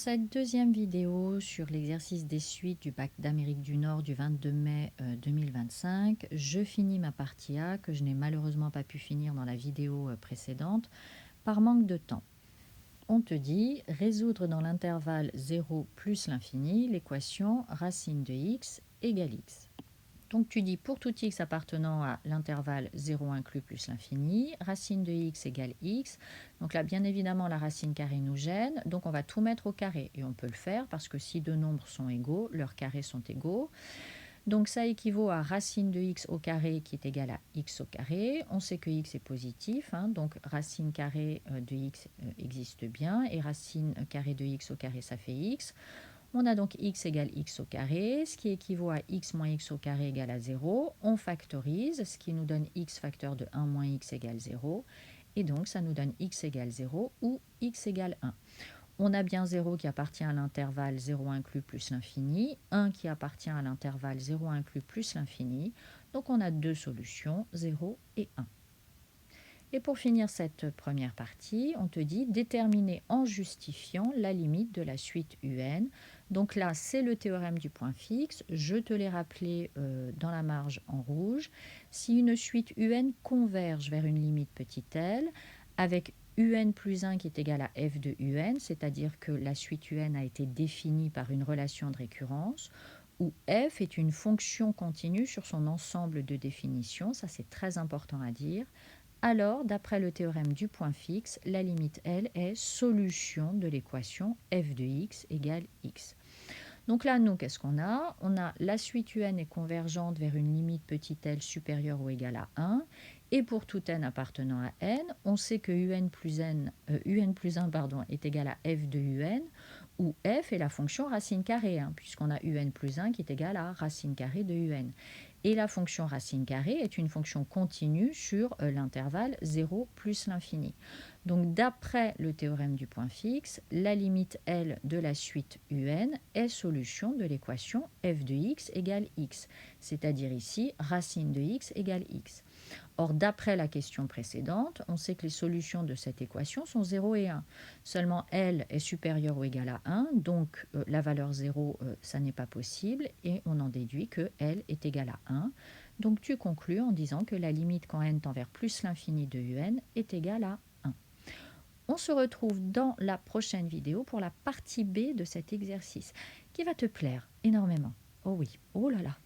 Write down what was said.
Dans cette deuxième vidéo sur l'exercice des suites du bac d'Amérique du Nord du 22 mai 2025, je finis ma partie A que je n'ai malheureusement pas pu finir dans la vidéo précédente par manque de temps. On te dit résoudre dans l'intervalle 0 plus l'infini l'équation racine de x égale x. Donc tu dis pour tout x appartenant à l'intervalle 0 inclus plus l'infini, racine de x égale x. Donc là, bien évidemment, la racine carrée nous gêne. Donc on va tout mettre au carré. Et on peut le faire parce que si deux nombres sont égaux, leurs carrés sont égaux. Donc ça équivaut à racine de x au carré qui est égal à x au carré. On sait que x est positif, donc racine carrée de x existe bien. Et racine carrée de x au carré, ça fait x. On a donc x égale x au carré, ce qui équivaut à x moins x au carré égale à 0. On factorise, ce qui nous donne x facteur de 1 moins x égale 0. Et donc, ça nous donne x égale 0 ou x égale 1. On a bien 0 qui appartient à l'intervalle 0 inclus plus l'infini, 1 qui appartient à l'intervalle 0 inclus plus l'infini. Donc, on a deux solutions, 0 et 1. Et pour finir cette première partie, on te dit déterminer en justifiant la limite de la suite UN. Donc là, c'est le théorème du point fixe. Je te l'ai rappelé dans la marge en rouge. Si une suite UN converge vers une limite petit l, avec UN plus 1 qui est égal à f de UN, c'est-à-dire que la suite UN a été définie par une relation de récurrence, où f est une fonction continue sur son ensemble de définitions, ça c'est très important à dire, alors, d'après le théorème du point fixe, la limite L est solution de l'équation f de x égale x. Donc là, nous, qu'est-ce qu'on a? On a la suite UN est convergente vers une limite petit l supérieure ou égale à 1. Et pour tout n appartenant à n, on sait que UN plus 1 est égal à f de UN, où f est la fonction racine carrée, puisqu'on a UN plus 1 qui est égal à racine carrée de UN. Et la fonction racine carrée est une fonction continue sur l'intervalle 0 plus l'infini. Donc d'après le théorème du point fixe, la limite L de la suite UN est solution de l'équation f de x égale x, c'est-à-dire ici racine de x égale x. Or, d'après la question précédente, on sait que les solutions de cette équation sont 0 et 1. Seulement L est supérieur ou égal à 1, donc la valeur 0, ça n'est pas possible, et on en déduit que L est égal à 1. Donc tu conclus en disant que la limite quand n tend vers plus l'infini de UN est égale à 1. On se retrouve dans la prochaine vidéo pour la partie B de cet exercice, qui va te plaire énormément. Oh oui, oh là là.